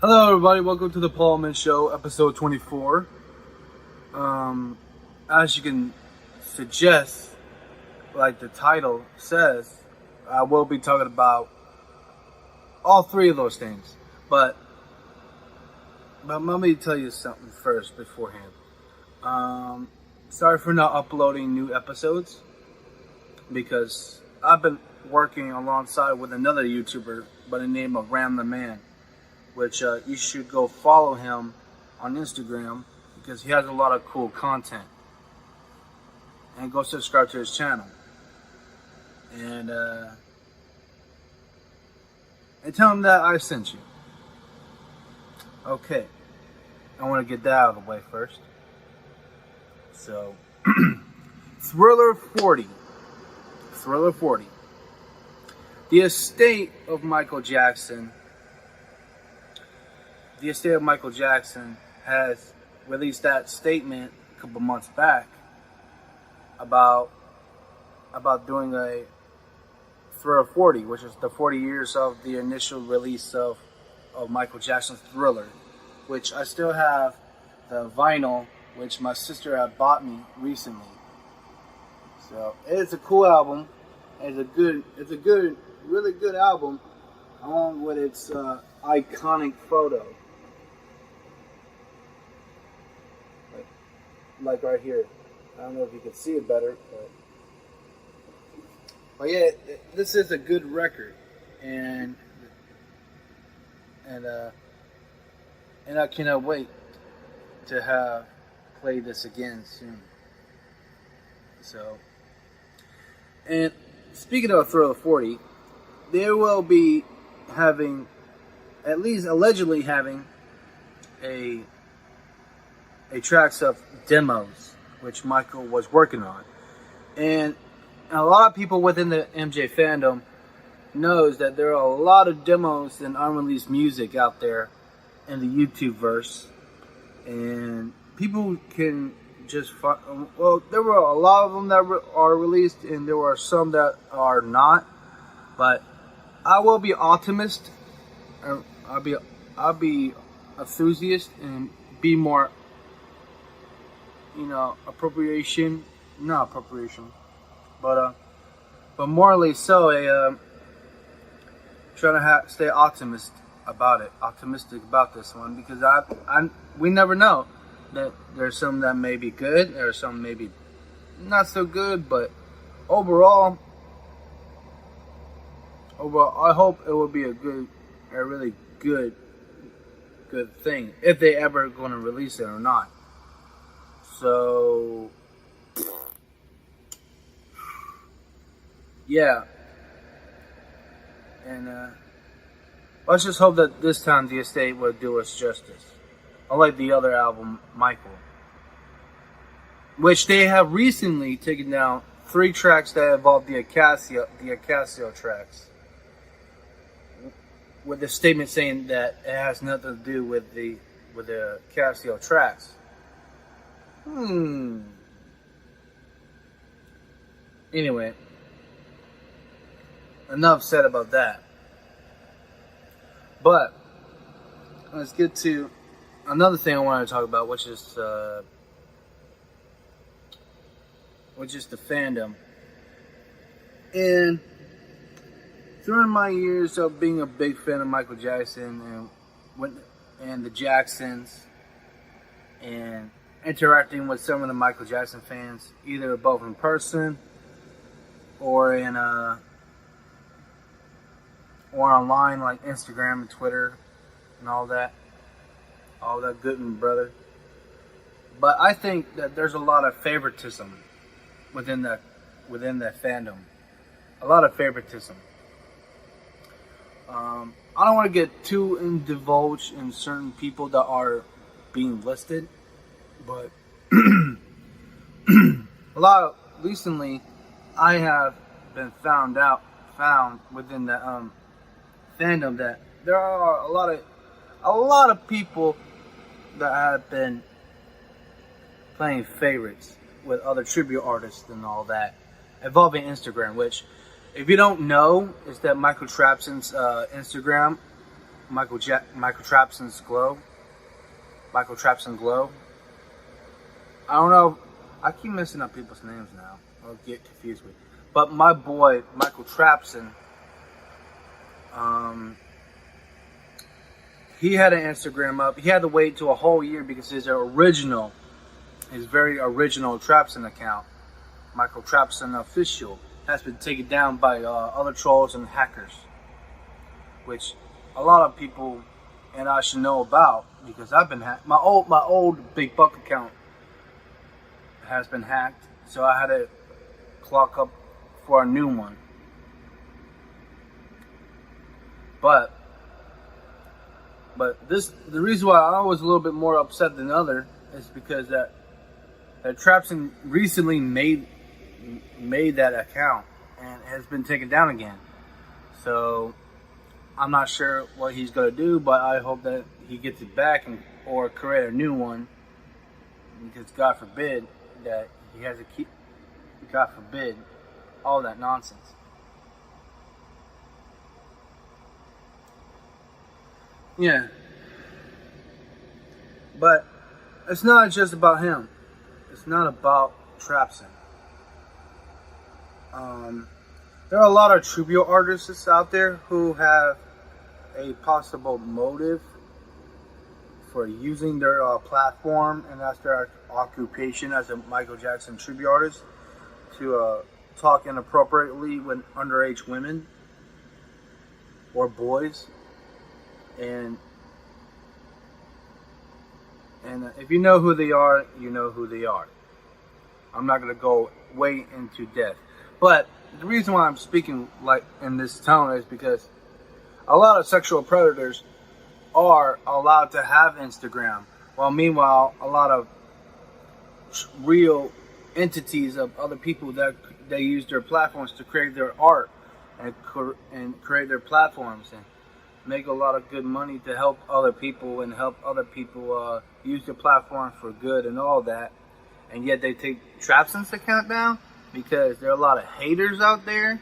Hello everybody, welcome to the Paul Altman Show, episode 24. As you can suggest, like the title says, I will be talking about all three of those things. But let me tell you something first beforehand. Sorry for not uploading new episodes, because I've been working alongside with another YouTuber by the name of Ram the Man, which you should go follow him on Instagram because he has a lot of cool content. And go subscribe to his channel. And tell him that I sent you. Okay. I want to get that out of the way first. So, Thriller 40. Thriller 40. The estate of Michael Jackson has released that statement a couple months back about doing a Thriller 40, which is the 40 years of the initial release of Michael Jackson's Thriller, which I still have the vinyl, which my sister had bought me recently. So it's a cool album. It's a really good album, along with its iconic photo. Like right here. I don't know if you can see it better, but yeah, this is a good record, and I cannot wait to have play this again soon. So, and speaking of Thriller 40, they will be having, at least allegedly having, a tracks of demos which Michael was working on, and a lot of people within the MJ fandom knows that there are a lot of demos and unreleased music out there in the YouTube verse, and people can just there were a lot of them that are released, and there were some that are not. But I will be optimist. I'll be enthusiast and be more, not appropriation, but morally so. Trying to stay optimistic about this one, because we never know. That there's some that may be good, there are some maybe not so good, but overall, I hope it will be a really good thing, if they ever going to release it or not. So, yeah, and let's just hope that this time the estate will do us justice. Unlike the other album, Michael, which they have recently taken down 3 tracks that involve the Acacio tracks, with the statement saying that it has nothing to do with the Acacio tracks. Anyway, enough said about that. But let's get to another thing I wanted to talk about, which is the fandom. And during my years of being a big fan of Michael Jackson and the Jacksons, and interacting with some of the Michael Jackson fans, either both in person or or online, like Instagram and Twitter and all that good and brother. But I think that there's a lot of favoritism within that fandom. A lot of favoritism. I don't want to get too indulged in certain people that are being listed, but recently I have been found within the fandom that there are a lot of people that have been playing favorites with other tribute artists and all that, involving Instagram, which, if you don't know, is that Michael Trapson's Instagram Michael Trapson's Glow. Michael Trapson Glow. I don't know. I keep messing up people's names now. I'll get confused with. But my boy Michael Trapson, he had an Instagram up. He had to wait to a whole year because his very original Trapson account, Michael Trapson Official, has been taken down by other trolls and hackers, which a lot of people and I should know about because I've been hacked. My old Big Buck account has been hacked, so I had to clock up for a new one. But the reason why I was a little bit more upset than other is because that Trapson recently made that account and has been taken down again. So I'm not sure what he's gonna do, but I hope that he gets it back or create a new one, because God forbid that he has to keep. God forbid all that nonsense. Yeah. But it's not just about him. It's not about Trapson. There are a lot of tribute artists out there who have a possible motive for using their platform, and that's their occupation as a Michael Jackson tribute artist, to talk inappropriately with underage women or boys. And if you know who they are, you know who they are. I'm not going to go way into depth. But the reason why I'm speaking like in this tone is because a lot of sexual predators are allowed to have Instagram, while meanwhile a lot of real entities of other people that they use their platforms to create their art and create their platforms and make a lot of good money to help other people and help other people use their platform for good and all that. And yet they take Trapson's account down because there are a lot of haters out there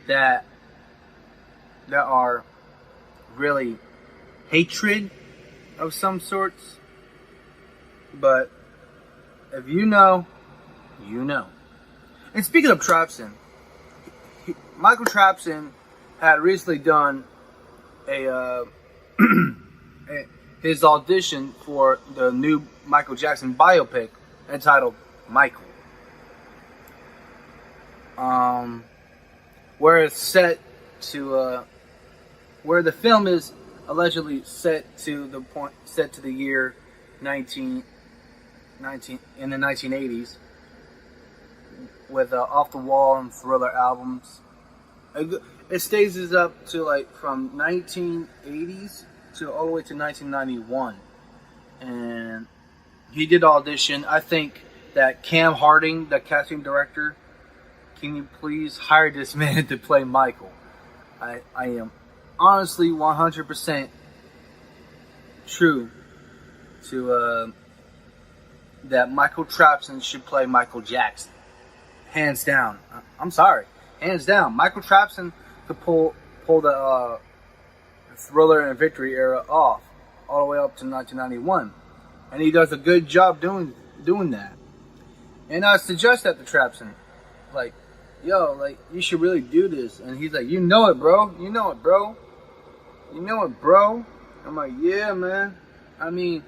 that are really hatred of some sorts. But if you know, you know. And speaking of Trapson, Michael Trapson had recently done his audition for the new Michael Jackson biopic entitled Michael, where it's set to where the film is allegedly set to the year 19 in the 1980s, with off the wall and Thriller albums. It stages up to like from 1980s to all the way to 1991, and he did audition. I think that Cam Harding, the casting director, can you please hire this man to play Michael? I am honestly 100% true to that Michael Trapson should play Michael Jackson. Hands down. I'm sorry. Hands down. Michael Trapson could pull the Thriller and Victory era off all the way up to 1991. And he does a good job doing that. And I suggest that to Trapson, like, yo, like, you should really do this. And he's like, you know it, bro. You know it, bro. You know it, bro. I'm like, yeah, man. I mean,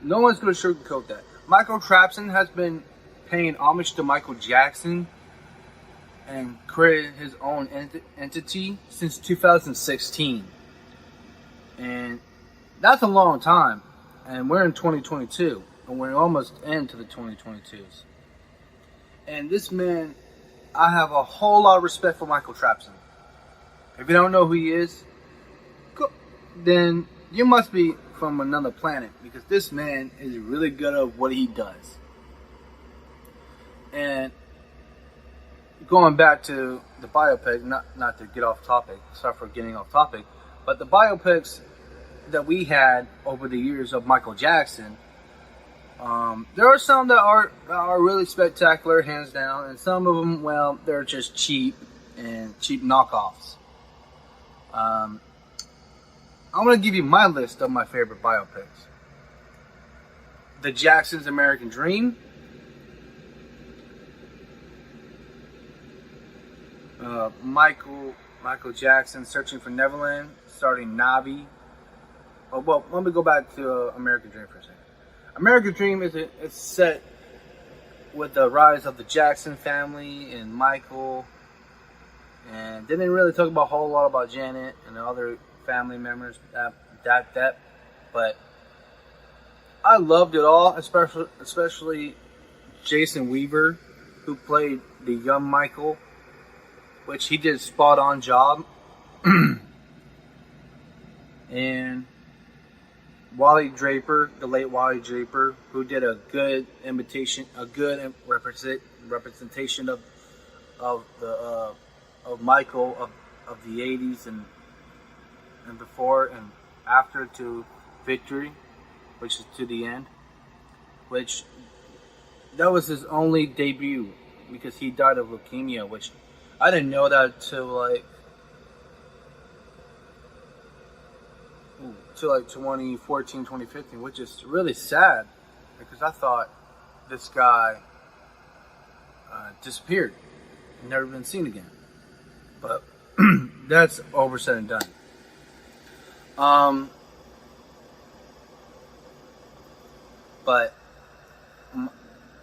no one's going to sugarcoat that. Michael Trapson has been paying homage to Michael Jackson and created his own entity since 2016. And that's a long time. And we're in 2022. And we're almost into the 2022s. And this man, I have a whole lot of respect for Michael Trapson. If you don't know who he is, then you must be from another planet, because this man is really good at what he does. And going back to the biopic, not to get off topic, sorry for getting off topic, but the biopics that we had over the years of Michael Jackson, there are some that are really spectacular, hands down, and some of them, well, they're just cheap and cheap knockoffs. I'm going to give you my list of my favorite biopics. The Jackson's American Dream. Michael Jackson, Searching for Neverland, starring Navi. Oh, well, let me go back to American Dream for a second. American Dream is set with the rise of the Jackson family and Michael, and they didn't really talk about a whole lot about Janet and the other family members. But I loved it all, especially Jason Weaver, who played the young Michael, which he did a spot on job. And Wally Draper, the late Wally Draper, who did a good representation of Michael of the 80s and before and after to Victory, which is to the end, which that was his only debut because he died of leukemia, which I didn't know that till 2014, 2015, which is really sad because I thought this guy disappeared, never been seen again. But that's over said and done. But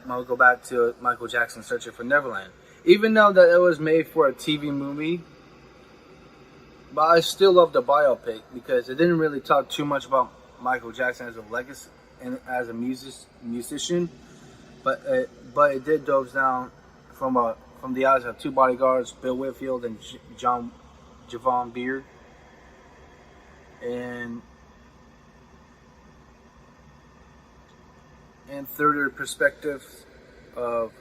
I'll go back to Michael Jackson Searching for Neverland. Even though that it was made for a TV movie, but I still love the biopic because it didn't really talk too much about Michael Jackson as a legacy and as a musician, but it did dive down from the eyes of two bodyguards, Bill Whitfield and Javon Beard, and third perspective of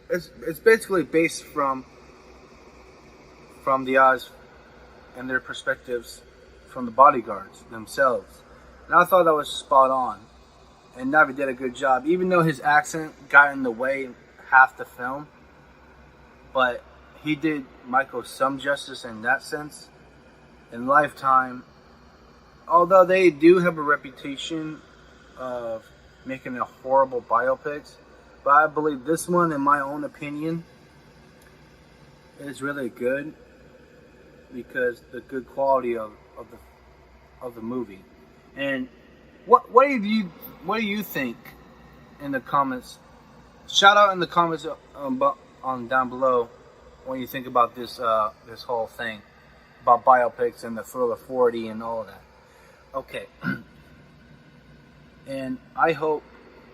it's basically based from the eyes and their perspectives from the bodyguards themselves. And I thought that was spot on. And Navi did a good job, even though his accent got in the way half the film. But he did Michael some justice in that sense. In Lifetime, although they do have a reputation of making a horrible biopics, but I believe this one, in my own opinion, is really good because the good quality of the movie. And what do you think in the comments? Shout out in the comments on down below when you think about this whole thing about biopics and the Thriller 40 and all of that. Okay. And I hope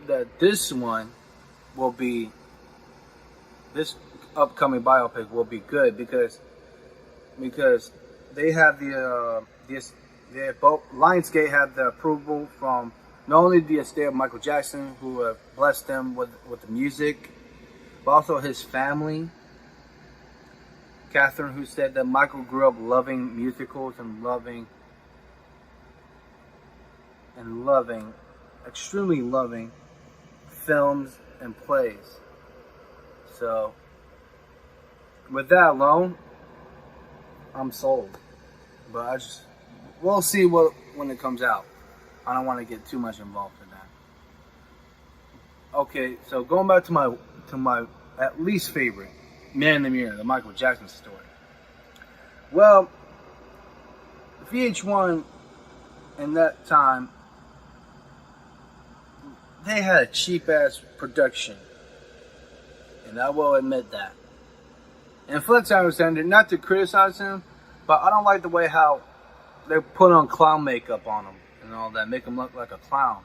that this upcoming biopic will be good because they have Lionsgate had the approval from not only the estate of Michael Jackson, who blessed him with the music, but also his family. Catherine, who said that Michael grew up loving musicals and extremely loving films and plays. So, with that alone, I'm sold. But we'll see when it comes out. I don't want to get too much involved in that. Okay, so going back to my at least favorite, Man in the Mirror, the Michael Jackson story. Well, VH1 in that time, they had a cheap ass production, and I will admit that. And Flex Alexander, not to criticize him, but I don't like the way how they put on clown makeup on him and all that, make him look like a clown,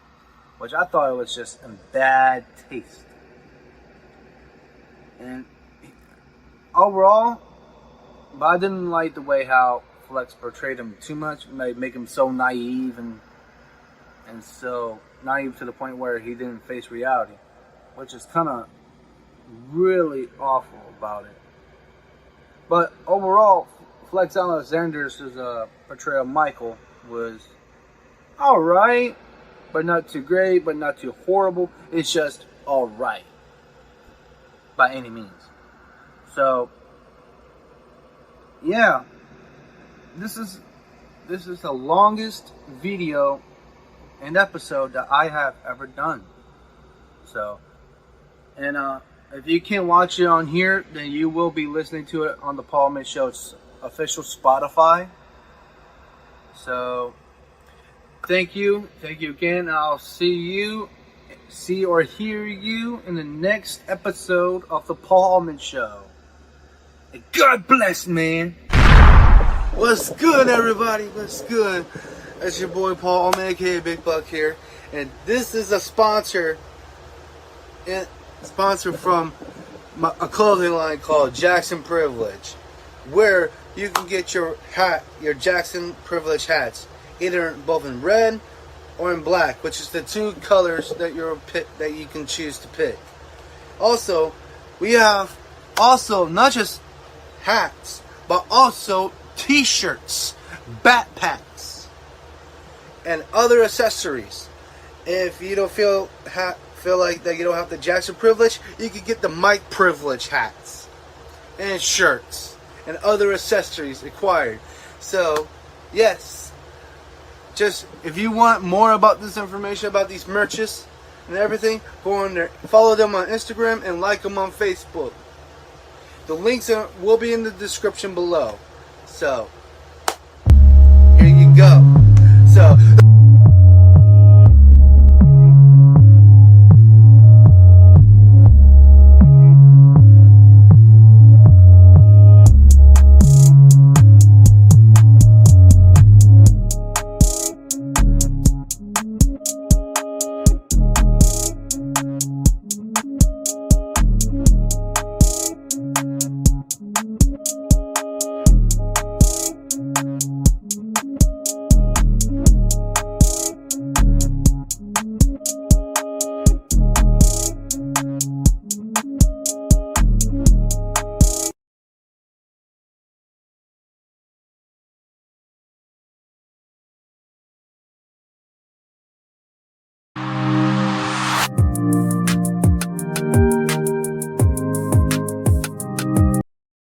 which I thought it was just in bad taste. And overall, but I didn't like the way how Flex portrayed him too much, make him so naive and so naive to the point where he didn't face reality, which is kind of really awful about it. But overall, Flex Alexander's portrayal of Michael was alright, but not too great, but not too horrible. It's just alright, by any means. So, yeah. this is the longest video and episode that I have ever done. So, and if you can't watch it on here, then you will be listening to it on the Paul Altman Show's official Spotify. So, thank you again. I'll see or hear you in the next episode of the Paul Altman Show. And God bless, man. What's good, everybody? What's good? It's your boy Paul Altman, aka Big Buck here, and this is a sponsor from a clothing line called Jackson Privilege, where you can get your Jackson Privilege hats, either both in red or in black, which is the two colors that you can choose to pick. Also, we have not just hats, but also t-shirts, backpacks, and other accessories. If you don't feel like that you don't have the Jackson Privilege, you can get the Mike Privilege hats and shirts and other accessories required. So, yes, just if you want more about this information, about these merches and everything, go on there, follow them on Instagram, and like them on Facebook. The links will be in the description below. So, here you go. So,